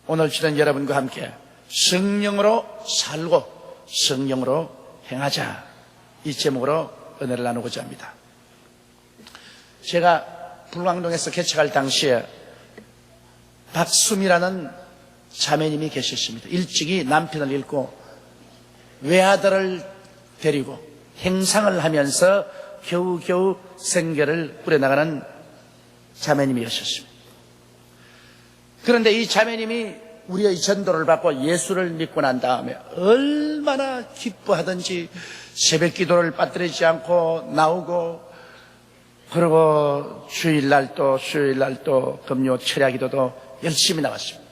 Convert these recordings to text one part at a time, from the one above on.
오늘 저는 여러분과 함께 성령으로 살고 성령으로 행하자, 이 제목으로 은혜를 나누고자 합니다. 제가 불광동에서 개척할 당시에 박수미라는 자매님이 계셨습니다. 일찍이 남편을 잃고 외아들을 데리고 행상을 하면서 겨우겨우 생계를 꾸려나가는 자매님이었습니다. 그런데 이 자매님이 우리의 전도를 받고 예수를 믿고 난 다음에 얼마나 기뻐하든지 새벽 기도를 빠뜨리지 않고 나오고, 그리고 주일날도 수요일날도 금요 철야 기도도 열심히 나왔습니다.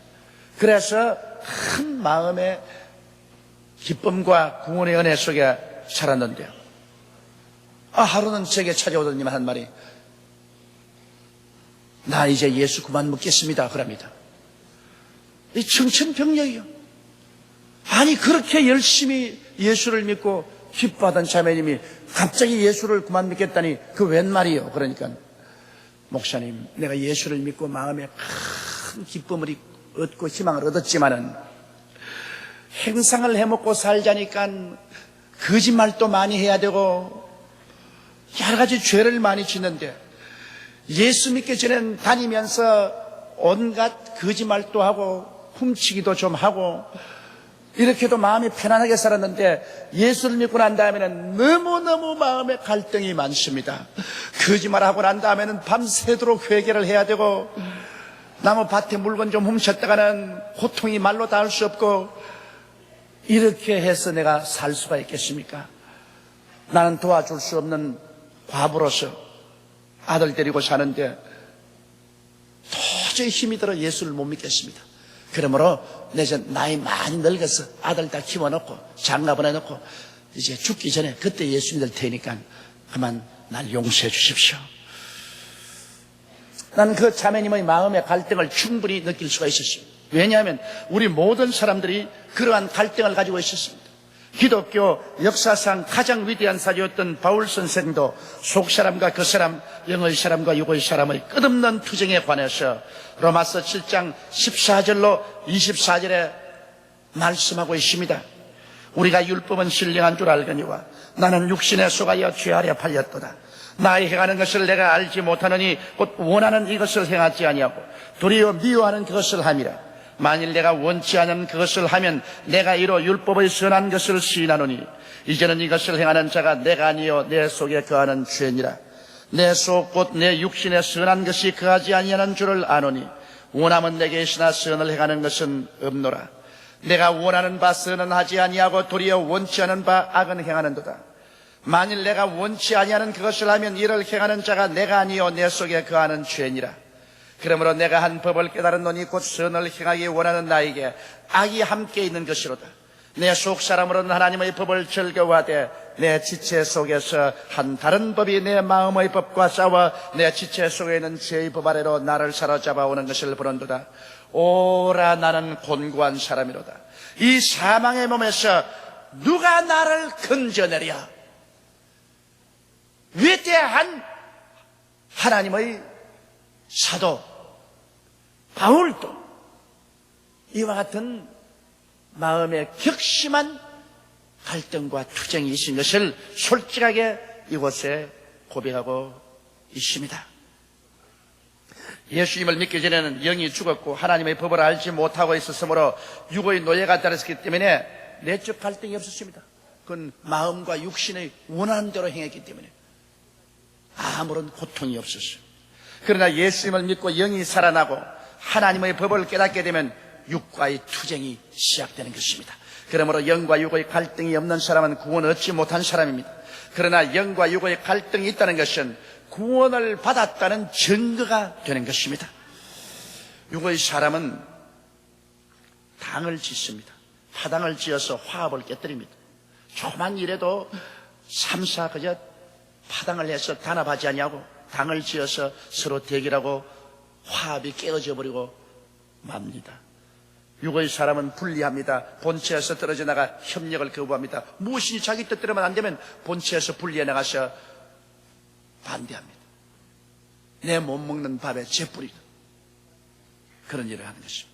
그래서 큰 마음의 기쁨과 구원의 은혜 속에 살았는데요, 하루는 제게 찾아오더니 한 말이, 나 이제 예수 그만 믿겠습니다 그럽니다. 이 청천벽력이요. 아니, 그렇게 열심히 예수를 믿고 기뻐하던 자매님이 갑자기 예수를 그만 믿겠다니 그 웬 말이요? 그러니까, 목사님, 내가 예수를 믿고 마음에 큰 기쁨을 얻고 희망을 얻었지만은 행상을 해먹고 살자니까 거짓말도 많이 해야 되고 여러 가지 죄를 많이 짓는데, 예수 믿기 전엔 다니면서 온갖 거짓말도 하고 훔치기도 좀 하고 이렇게도 마음이 편안하게 살았는데, 예수를 믿고 난 다음에는 너무너무 마음에 갈등이 많습니다. 거짓말하고 난 다음에는 밤새도록 회개를 해야 되고, 나무 밭에 물건 좀 훔쳤다가는 고통이 말로 닿을 수 없고, 이렇게 해서 내가 살 수가 있겠습니까? 나는 도와줄 수 없는 과부로서 아들 데리고 사는데 도저히 힘이 들어 예수를 못 믿겠습니다. 그러므로 내 이제 나이 많이 늙어서 아들 다 키워놓고 장가 보내놓고 이제 죽기 전에 그때 예수 믿을 테니까 그만 날 용서해 주십시오. 나는 그 자매님의 마음의 갈등을 충분히 느낄 수가 있었습니다. 왜냐하면 우리 모든 사람들이 그러한 갈등을 가지고 있었습니다. 기독교 역사상 가장 위대한 사도였던 바울 선생도 속사람과 겉사람, 영의 사람과 육의 사람의 끝없는 투쟁에 관해서 로마서 7장 14절로 24절에 말씀하고 있습니다. 우리가 율법은 신령한 줄 알거니와 나는 육신에 속하여 죄 아래 팔렸도다. 나의 행하는 것을 내가 알지 못하느니 곧 원하는 이것을 행하지 아니하고 도리어 미워하는 그것을 함이라. 만일 내가 원치 않은 그것을 하면 내가 이로 율법의 선한 것을 시인하노니 이제는 이것을 행하는 자가 내가 아니요 내 속에 거하는 죄니라. 내 속 곧 내 육신에 선한 것이 거하지 아니하는 줄을 아노니 원함은 내게 있으나 선을 행하는 것은 없노라. 내가 원하는 바 선은 하지 아니하고 도리어 원치 않은 바 악은 행하는도다. 만일 내가 원치 아니하는 그것을 하면 이를 행하는 자가 내가 아니요 내 속에 거하는 죄니라. 그러므로 내가 한 법을 깨달았노니 곧 선을 행하기 원하는 나에게 악이 함께 있는 것이로다. 내 속사람으로는 하나님의 법을 즐거워하되 내 지체 속에서 한 다른 법이 내 마음의 법과 싸워 내 지체 속에 있는 죄의 법 아래로 나를 사로잡아 오는 것을 보는도다. 오라, 나는 곤고한 사람이로다. 이 사망의 몸에서 누가 나를 건져내랴. 위대한 하나님의 사도 바울도 이와 같은 마음의 격심한 갈등과 투쟁이 있은 것을 솔직하게 이곳에 고백하고 있습니다. 예수님을 믿기 전에는 영이 죽었고 하나님의 법을 알지 못하고 있었으므로 육의 노예가 되었기 때문에 내적 갈등이 없었습니다. 그건 마음과 육신의 원하는 대로 행했기 때문에 아무런 고통이 없었어요. 그러나 예수님을 믿고 영이 살아나고 하나님의 법을 깨닫게 되면 육과의 투쟁이 시작되는 것입니다. 그러므로 영과 육의 갈등이 없는 사람은 구원을 얻지 못한 사람입니다. 그러나 영과 육의 갈등이 있다는 것은 구원을 받았다는 증거가 되는 것입니다. 육의 사람은 당을 짓습니다. 화당을 지어서 화합을 깨뜨립니다. 조그만 일에도 3, 4 그저 파당을 해서 단합하지 아니하고 당을 지어서 서로 대결하고 화합이 깨어져 버리고 맙니다. 육의 사람은 분리합니다. 본체에서 떨어져 나가 협력을 거부합니다. 무엇이 자기 뜻대로만 안 되면 본체에서 분리해 나가서 반대합니다. 내 못 먹는 밥에 재뿌리고 그런 일을 하는 것입니다.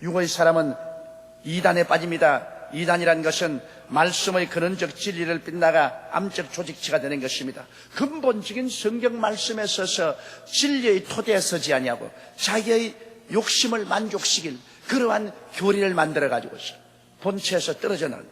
육의 사람은 이단에 빠집니다. 이단이란 것은 말씀의 근원적 진리를 빗나가 암적 조직체가 되는 것입니다. 근본적인 성경 말씀에 서서 진리의 토대에 서지 아니하고 자기의 욕심을 만족시킬 그러한 교리를 만들어가지고 본체에서 떨어져 나가는,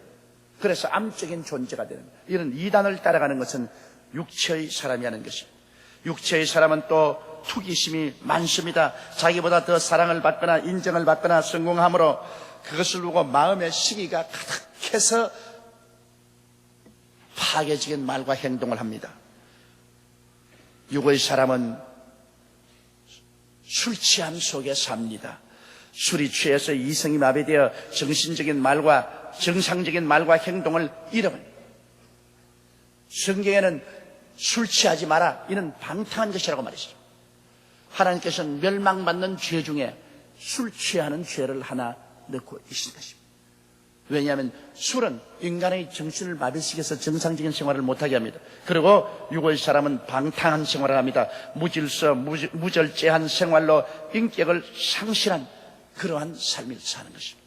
그래서 암적인 존재가 되는, 이런 이단을 따라가는 것은 육체의 사람이 하는 것입니다. 육체의 사람은 또 투기심이 많습니다. 자기보다 더 사랑을 받거나 인정을 받거나 성공함으로 그것을 보고 마음의 시기가 가득해서 파괴적인 말과 행동을 합니다. 육의 사람은 술 취함 속에 삽니다. 술이 취해서 이성이 마비되어 정신적인 말과 정상적인 말과 행동을 잃어버립니다. 성경에는 술 취하지 마라, 이는 방탕한 것이라고 말했어요. 하나님께서는 멸망받는 죄 중에 술 취하는 죄를 하나 넣고 계신 것입니다. 왜냐하면 술은 인간의 정신을 마비시켜서 정상적인 생활을 못하게 합니다. 그리고 육의 사람은 방탕한 생활을 합니다. 무질서 무절제한 생활로 인격을 상실한 그러한 삶을 사는 것입니다.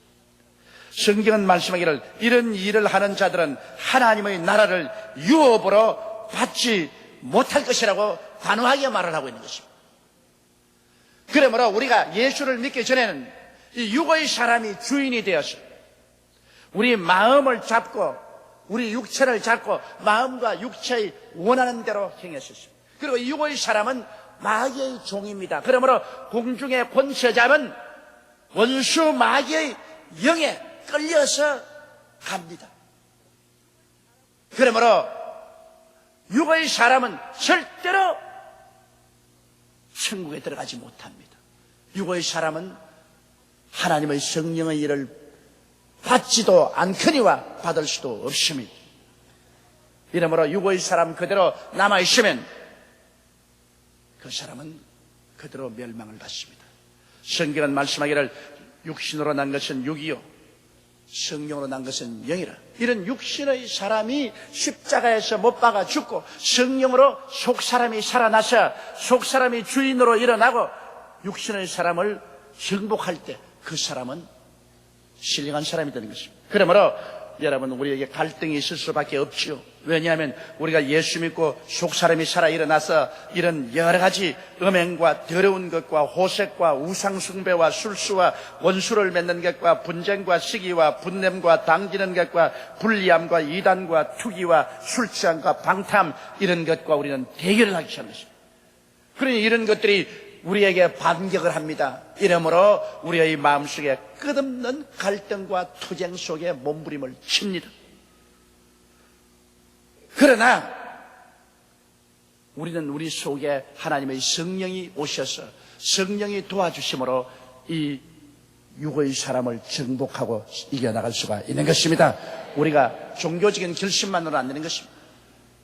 성경은 말씀하기를 이런 일을 하는 자들은 하나님의 나라를 유업으로 받지 못할 것이라고 단호하게 말을 하고 있는 것입니다. 그러므로 우리가 예수를 믿기 전에는 이 육의 사람이 주인이 되어서 우리 마음을 잡고 우리 육체를 잡고 마음과 육체의 원하는 대로 행했었습니다. 그리고 이 육의 사람은 마귀의 종입니다. 그러므로 공중의 권세 잡은 원수 마귀의 영에 끌려서 갑니다. 그러므로 육의 사람은 절대로 천국에 들어가지 못합니다. 육의 사람은 하나님의 성령의 일을 받지도 않거니와 받을 수도 없습니다. 이러므로 육의 사람 그대로 남아있으면 그 사람은 그대로 멸망을 받습니다. 성경은 말씀하기를 육신으로 난 것은 육이요 성령으로 난 것은 영이라. 이런 육신의 사람이 십자가에서 못 박아 죽고 성령으로 속사람이 살아나서 속사람이 주인으로 일어나고 육신의 사람을 정복할 때 그 사람은 신령한 사람이 되는 것입니다. 그러므로 여러분, 우리에게 갈등이 있을 수밖에 없지요. 왜냐하면 우리가 예수 믿고 속사람이 살아 일어나서 이런 여러 가지 음행과 더러운 것과 호색과 우상숭배와 술수와 원수를 맺는 것과 분쟁과 시기와 분냄과 당기는 것과 불리함과 이단과 투기와 술취함과 방탐, 이런 것과 우리는 대결을 하기 시작한 것입니다. 그러니 이런 것들이 우리에게 반격을 합니다. 이러므로 우리의 마음속에 끝없는 갈등과 투쟁 속에 몸부림을 칩니다. 그러나 우리는 우리 속에 하나님의 성령이 오셔서 성령이 도와주심으로 이 육의 사람을 정복하고 이겨나갈 수가 있는 것입니다. 우리가 종교적인 결심만으로 안 되는 것입니다.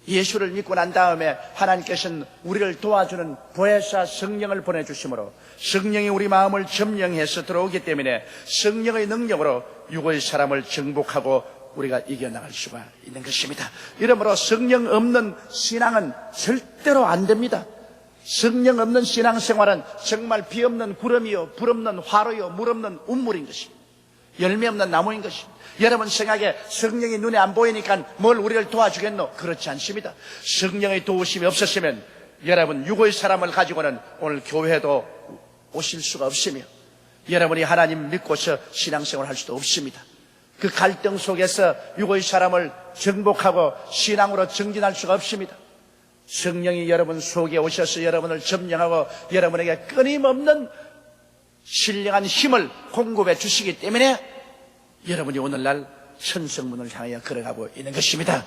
예수를 믿고 난 다음에 하나님께서는 우리를 도와주는 보혜사 성령을 보내주심으로 성령이 우리 마음을 점령해서 들어오기 때문에 성령의 능력으로 육의 사람을 정복하고 우리가 이겨나갈 수가 있는 것입니다. 이러므로 성령 없는 신앙은 절대로 안 됩니다. 성령 없는 신앙생활은 정말 비 없는 구름이요, 불 없는 화로요, 물 없는 운물인 것입니다. 열매 없는 나무인 것입니다. 여러분 생각에 성령이 눈에 안 보이니까 뭘 우리를 도와주겠노? 그렇지 않습니다. 성령의 도우심이 없었으면 여러분 육의 사람을 가지고는 오늘 교회도 오실 수가 없으며 여러분이 하나님 믿고서 신앙생활을 할 수도 없습니다. 그 갈등 속에서 육의 사람을 정복하고 신앙으로 정진할 수가 없습니다. 성령이 여러분 속에 오셔서 여러분을 점령하고 여러분에게 끊임없는 신령한 힘을 공급해 주시기 때문에 여러분이 오늘날 천성문을 향하여 걸어가고 있는 것입니다.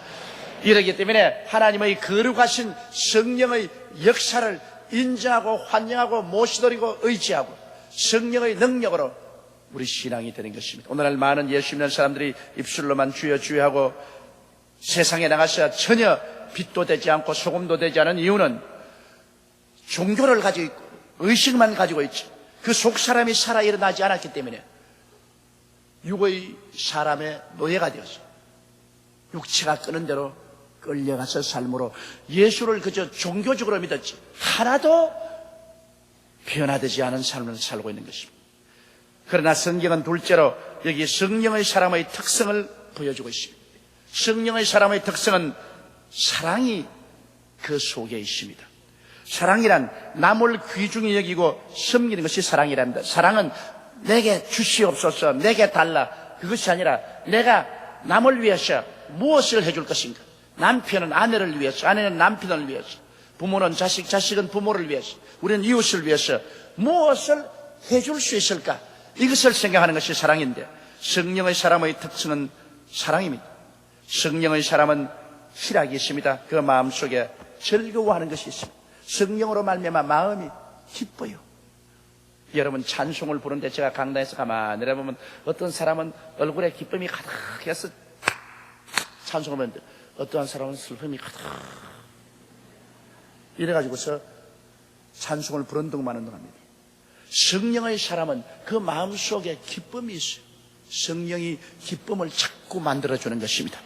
이러기 때문에 하나님의 거룩하신 성령의 역사를 인정하고 환영하고 모시드리고 의지하고 성령의 능력으로 우리 신앙이 되는 것입니다. 오늘날 많은 예수 믿는 사람들이 입술로만 주여 주여 하고 세상에 나가서 전혀 빛도 되지 않고 소금도 되지 않은 이유는 종교를 가지고 있고 의식만 가지고 있지 그 속 사람이 살아 일어나지 않았기 때문에 육의 사람의 노예가 되었어. 육체가 끄는 대로 끌려가서 삶으로 예수를 그저 종교적으로 믿었지 하나도 변화되지 않은 삶을 살고 있는 것입니다. 그러나 성경은 둘째로 여기 성령의 사람의 특성을 보여주고 있습니다. 성령의 사람의 특성은 사랑이 그 속에 있습니다. 사랑이란 남을 귀중히 여기고 섬기는 것이 사랑이랍니다. 사랑은 내게 주시옵소서, 내게 달라, 그것이 아니라 내가 남을 위해서 무엇을 해줄 것인가. 남편은 아내를 위해서, 아내는 남편을 위해서, 부모는 자식, 자식은 부모를 위해서, 우리는 이웃을 위해서 무엇을 해줄 수 있을까, 이것을 생각하는 것이 사랑인데, 성령의 사람의 특징은 사랑입니다. 성령의 사람은 희락이 있습니다. 그 마음속에 즐거워하는 것이 있습니다. 성령으로 말미암아 마음이 기뻐요. 여러분, 찬송을 부르는데 제가 강단에서 가만히 내려보면 어떤 사람은 얼굴에 기쁨이 가득해서 찬송을 부르는데 어떠한 사람은 슬픔이 가득, 이래가지고서 찬송을 부른 동만 합니다. 성령의 사람은 그 마음속에 기쁨이 있어요. 성령이 기쁨을 자꾸 만들어주는 것입니다.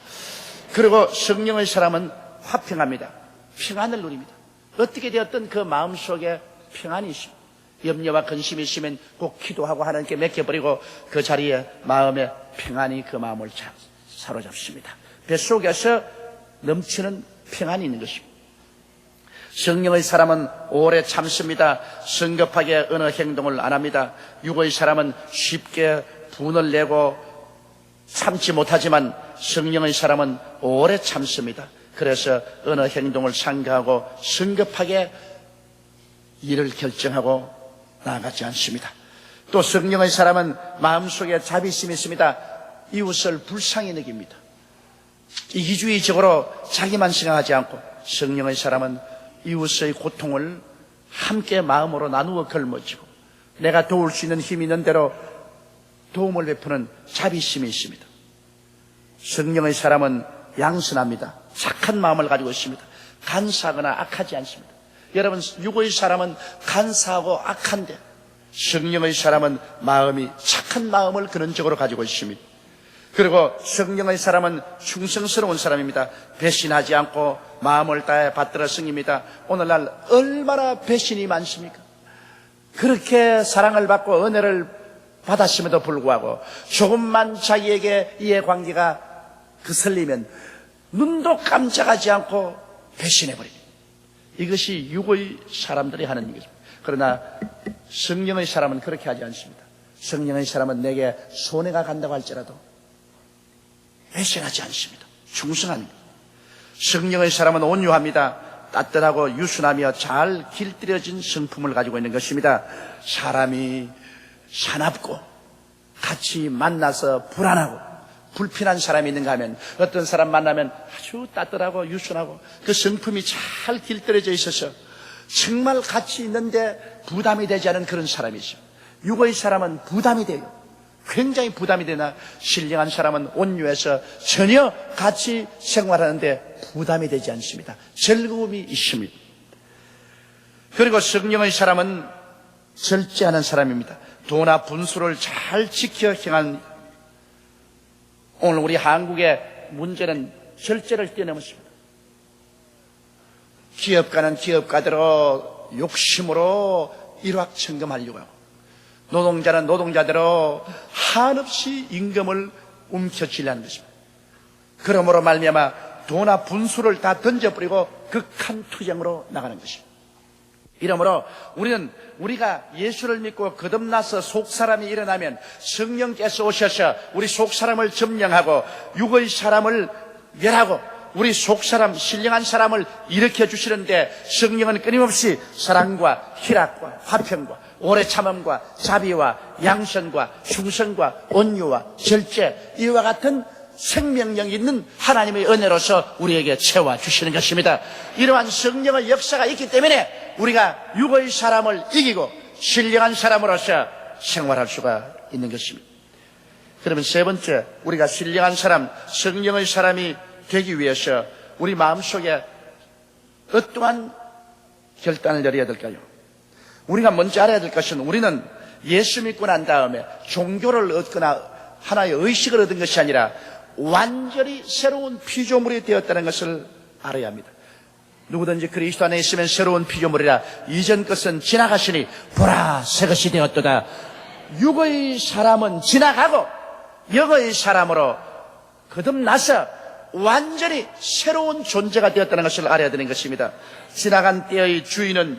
그리고 성령의 사람은 화평합니다. 평안을 누립니다. 어떻게 되었든 그 마음속에 평안이 있습니다. 염려와 근심이 있으면 꼭 기도하고 하나님께 맡겨버리고 그 자리에 마음의 평안이 그 마음을 사로잡습니다. 뱃속에서 넘치는 평안이 있는 것입니다. 성령의 사람은 오래 참습니다. 성급하게 어느 행동을 안 합니다. 육의 사람은 쉽게 분을 내고 참지 못하지만 성령의 사람은 오래 참습니다. 그래서 어느 행동을 상가하고 성급하게 일을 결정하고 나아가지 않습니다. 또 성령의 사람은 마음속에 자비심이 있습니다. 이웃을 불쌍히 여깁니다. 이기주의적으로 자기만 생각하지 않고 성령의 사람은 이웃의 고통을 함께 마음으로 나누어 걸머쥐고 내가 도울 수 있는 힘이 있는 대로 도움을 베푸는 자비심이 있습니다. 성령의 사람은 양선합니다. 착한 마음을 가지고 있습니다. 간사하거나 악하지 않습니다. 여러분, 육의 사람은 간사하고 악한데 성령의 사람은 마음이 착한 마음을 근원적으로 가지고 있습니다. 그리고 성령의 사람은 충성스러운 사람입니다. 배신하지 않고 마음을 다해 받들어 승입니다. 오늘날 얼마나 배신이 많습니까? 그렇게 사랑을 받고 은혜를 받았음에도 불구하고 조금만 자기에게 이해관계가 거슬리면 눈도 깜짝하지 않고 배신해버립니다. 이것이 육의 사람들이 하는 일입니다. 그러나 성령의 사람은 그렇게 하지 않습니다. 성령의 사람은 내게 손해가 간다고 할지라도 배신하지 않습니다. 충성합니다. 성령의 사람은 온유합니다. 따뜻하고 유순하며 잘 길들여진 성품을 가지고 있는 것입니다. 사람이 사납고 같이 만나서 불안하고 불편한 사람이 있는가 하면 어떤 사람 만나면 아주 따뜻하고 유순하고 그 성품이 잘 길들여져 있어서 정말 같이 있는데 부담이 되지 않은 그런 사람이 있어요. 육의 사람은 부담이 돼요. 굉장히 부담이 되나 신령한 사람은 온유해서 전혀 같이 생활하는데 부담이 되지 않습니다. 즐거움이 있습니다. 그리고 성령의 사람은 절제하는 사람입니다. 도나 분수를 잘 지켜 행한, 오늘 우리 한국의 문제는 절제를 뛰어넘었습니다. 기업가는 기업가대로 욕심으로 일확천금하려고 하고 노동자는 노동자대로 한없이 임금을 움켜쥐려는 것입니다. 그러므로 말미암아 도나 분수를 다 던져버리고 극한 투쟁으로 나가는 것입니다. 이러므로 우리가 예수를 믿고 거듭나서 속사람이 일어나면 성령께서 오셔서 우리 속사람을 점령하고 육의 사람을 멸하고 우리 속사람, 신령한 사람을 일으켜 주시는데 성령은 끊임없이 사랑과 희락과 화평과 오래 참음과 자비와 양선과 충성과 온유와 절제, 이와 같은 생명력이 있는 하나님의 은혜로서 우리에게 채워주시는 것입니다. 이러한 성령의 역사가 있기 때문에 우리가 육의 사람을 이기고 신령한 사람으로서 생활할 수가 있는 것입니다. 그러면 세 번째, 우리가 신령한 사람, 성령의 사람이 되기 위해서 우리 마음속에 어떠한 결단을 내려야 될까요? 우리가 먼저 알아야 될 것은 우리는 예수 믿고 난 다음에 종교를 얻거나 하나의 의식을 얻은 것이 아니라 완전히 새로운 피조물이 되었다는 것을 알아야 합니다. 누구든지 그리스도 안에 있으면 새로운 피조물이라 이전 것은 지나가시니 보라 새 것이 되었도다. 육의 사람은 지나가고 영의 사람으로 거듭나서 완전히 새로운 존재가 되었다는 것을 알아야 되는 것입니다. 지나간 때의 주인은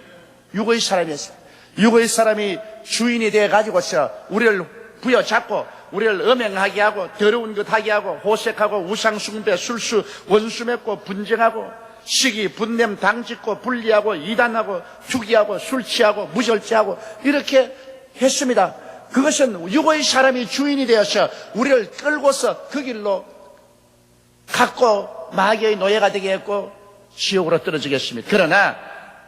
육의 사람이었어요. 육의 사람이 주인이 되어가지고서 우리를 부여잡고 우리를 음행하게 하고 더러운 것 하게 하고 호색하고 우상숭배, 술수, 원수 맺고 분쟁하고 시기, 분냄, 당짓고 분리하고 이단하고 투기하고 술 취하고 무절제하고 이렇게 했습니다. 그것은 육의 사람이 주인이 되어서 우리를 끌고서 그 길로 갖고 마귀의 노예가 되게 했고 지옥으로 떨어지게 했습니다. 그러나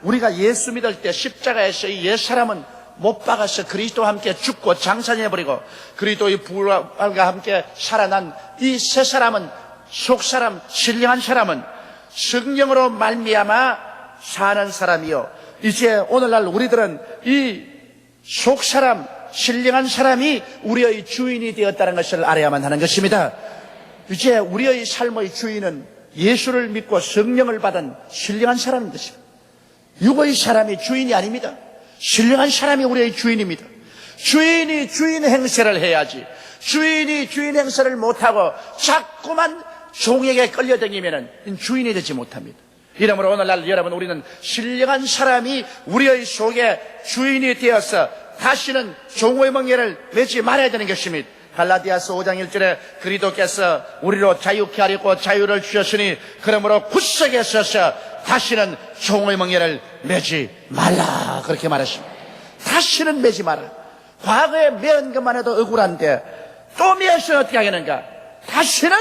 우리가 예수 믿을 때 십자가에서 이 옛사람은 못 박아서 그리스도와 함께 죽고 장사해버리고 그리스도의 부활과 함께 살아난 이 새 사람은 속사람, 신령한 사람은 성령으로 말미암아 사는 사람이요. 이제 오늘날 우리들은 이 속사람, 신령한 사람이 우리의 주인이 되었다는 것을 알아야만 하는 것입니다. 이제 우리의 삶의 주인은 예수를 믿고 성령을 받은 신령한 사람인 것입니다. 육의 사람이 주인이 아닙니다. 신령한 사람이 우리의 주인입니다. 주인이 주인 행세를 해야지. 주인이 주인 행세를 못하고 자꾸만 종에게 끌려다니면 주인이 되지 못합니다. 이러므로 오늘날 여러분, 우리는 신령한 사람이 우리의 속에 주인이 되어서 다시는 종의 멍에를 매지 말아야 되는 것입니다. 갈라디아서 5장 1절에 그리스도께서 우리로 자유케 하려고 자유를 주셨으니 그러므로 굳세게 서서 다시는 종의 멍에를 매지 말라, 그렇게 말하십니다. 다시는 매지 마라. 과거에 매은 것만 해도 억울한데 또 매어서 어떻게 하겠는가? 다시는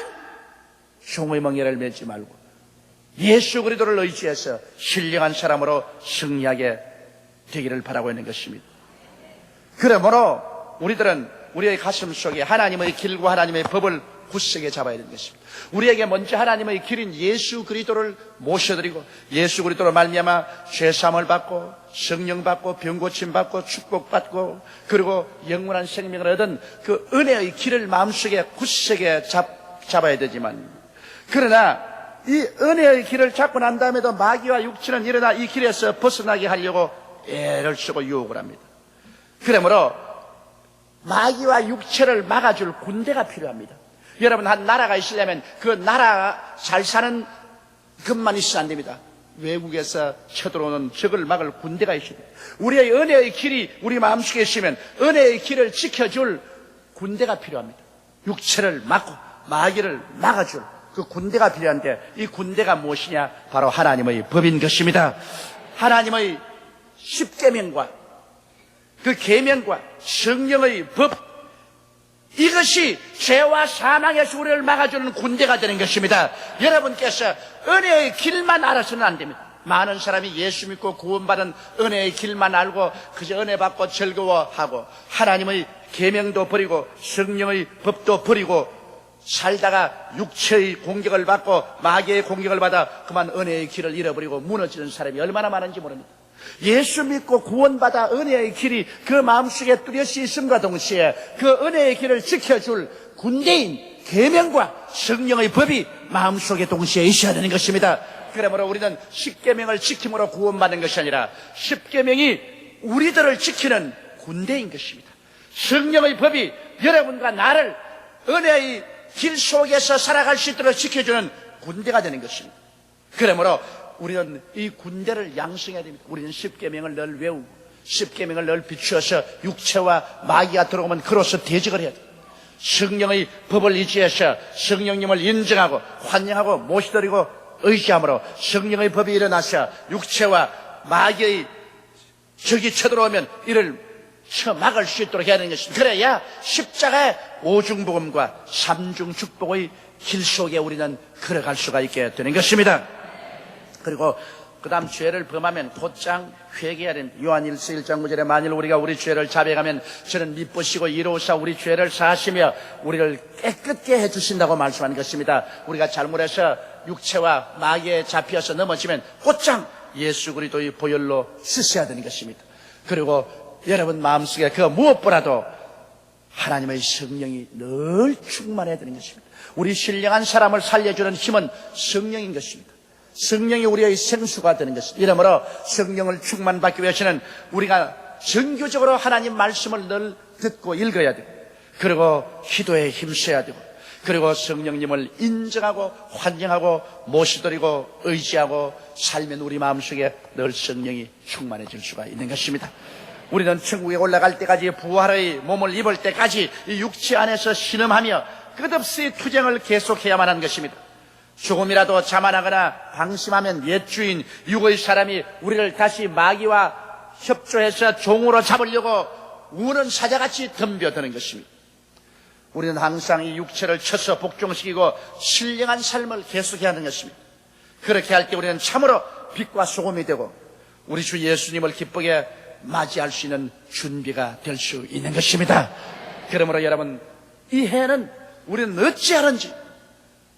종의 멍에를 매지 말고 예수 그리스도를 의지해서 신령한 사람으로 승리하게 되기를 바라고 있는 것입니다. 그러므로 우리들은 우리의 가슴 속에 하나님의 길과 하나님의 법을 굳세게 잡아야 되는 것입니다. 우리에게 먼저 하나님의 길인 예수 그리스도를 모셔드리고 예수 그리스도로 말미암아 죄사함을 받고 성령 받고 병고침 받고 축복받고 그리고 영원한 생명을 얻은 그 은혜의 길을 마음속에 굳세게 잡아야 되지만, 그러나 이 은혜의 길을 잡고 난 다음에도 마귀와 육체는 일어나 이 길에서 벗어나게 하려고 애를 쓰고 유혹을 합니다. 그러므로 마귀와 육체를 막아줄 군대가 필요합니다. 여러분, 한 나라가 있으려면 그 나라 잘 사는 것만 있으면 안 됩니다. 외국에서 쳐들어오는 적을 막을 군대가 있어야 됩니다. 우리의 은혜의 길이 우리 마음속에 있으면 은혜의 길을 지켜줄 군대가 필요합니다. 육체를 막고 마귀를 막아줄 그 군대가 필요한데, 이 군대가 무엇이냐? 바로 하나님의 법인 것입니다. 하나님의 십계명과 그 계명과 성령의 법, 이것이 죄와 사망에서 우리를 막아주는 군대가 되는 것입니다. 여러분께서 은혜의 길만 알아서는 안 됩니다. 많은 사람이 예수 믿고 구원받은 은혜의 길만 알고 그저 은혜 받고 즐거워하고 하나님의 계명도 버리고 성령의 법도 버리고 살다가 육체의 공격을 받고 마귀의 공격을 받아 그만 은혜의 길을 잃어버리고 무너지는 사람이 얼마나 많은지 모릅니다. 예수 믿고 구원받아 은혜의 길이 그 마음속에 뚜렷이 있음과 동시에 그 은혜의 길을 지켜줄 군대인 계명과 성령의 법이 마음속에 동시에 있어야 되는 것입니다. 그러므로 우리는 십계명을 지킴으로 구원받는 것이 아니라 십계명이 우리들을 지키는 군대인 것입니다. 성령의 법이 여러분과 나를 은혜의 길 속에서 살아갈 수 있도록 지켜주는 군대가 되는 것입니다. 그러므로 우리는 이 군대를 양성해야 됩니다. 우리는 십계명을 늘 외우고 십계명을 늘 비추어서 육체와 마귀가 들어오면 그로서 대적을 해야 됩니다. 성령의 법을 의지해서 성령님을 인정하고 환영하고 모시드리고 의지함으로 성령의 법이 일어나서 육체와 마귀의 적이 쳐들어오면 이를 막을 수 있도록 해야 되는 것입니다. 그래야 십자가의 오중복음과 삼중 축복의 길 속에 우리는 걸어갈 수가 있게 되는 것입니다. 그리고 그 다음 죄를 범하면 곧장 회개해야 됩니다. 요한일서 1장 9절에 만일 우리가 우리 죄를 자백하면 저는 미쁘시고 이로우사 우리 죄를 사하시며 우리를 깨끗게 해주신다고 말씀하는 것입니다. 우리가 잘못해서 육체와 마귀에 잡혀서 넘어지면 곧장 예수 그리스도의 보혈로 씻어야 되는 것입니다. 그리고 여러분 마음속에 그 무엇보다도 하나님의 성령이 늘 충만해야 되는 것입니다. 우리 신령한 사람을 살려주는 힘은 성령인 것입니다. 성령이 우리의 생수가 되는 것입니다. 이러므로 성령을 충만받기 위해서는 우리가 정규적으로 하나님 말씀을 늘 듣고 읽어야 되고, 그리고 기도에 힘써야 되고, 그리고 성령님을 인정하고 환영하고 모시드리고 의지하고 살면 우리 마음속에 늘 성령이 충만해질 수가 있는 것입니다. 우리는 천국에 올라갈 때까지, 부활의 몸을 입을 때까지 이 육체 안에서 신음하며 끝없이 투쟁을 계속해야만 하는 것입니다. 조금이라도 자만하거나 방심하면 옛 주인 육의 사람이 우리를 다시 마귀와 협조해서 종으로 잡으려고 우는 사자같이 덤벼드는 것입니다. 우리는 항상 이 육체를 쳐서 복종시키고 신령한 삶을 계속해야 하는 것입니다. 그렇게 할 때 우리는 참으로 빛과 소금이 되고 우리 주 예수님을 기쁘게 맞이할 수 있는 준비가 될 수 있는 것입니다. 그러므로 여러분, 이 해는 우리는 어찌하는지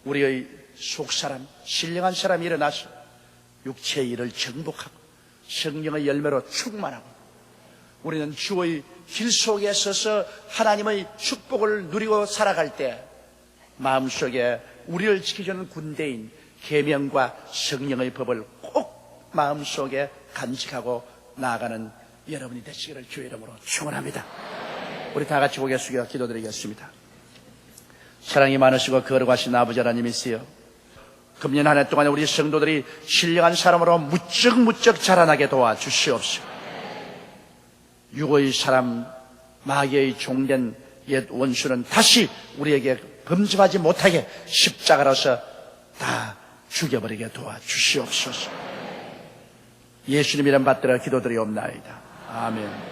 우리의 속사람, 신령한 사람이 일어나서 육체의 일을 정복하고 성령의 열매로 충만하고 우리는 주의 길 속에 서서 하나님의 축복을 누리고 살아갈 때 마음속에 우리를 지켜주는 군대인 계명과 성령의 법을 꼭 마음속에 간직하고 나아가는 여러분이 되시기를 주의 이름으로 축원합니다. 우리 다 같이 고개 숙여 기도드리겠습니다. 사랑이 많으시고 거룩하신 아버지 하나님이시여, 금년 한 해 동안 우리 성도들이 신령한 사람으로 무척 자라나게 도와주시옵소서. 육의 사람, 마귀의 종된 옛 원수는 다시 우리에게 범접하지 못하게 십자가로서 다 죽여버리게 도와주시옵소서. 예수님 이름 받들어 기도드리옵나이다. 아멘.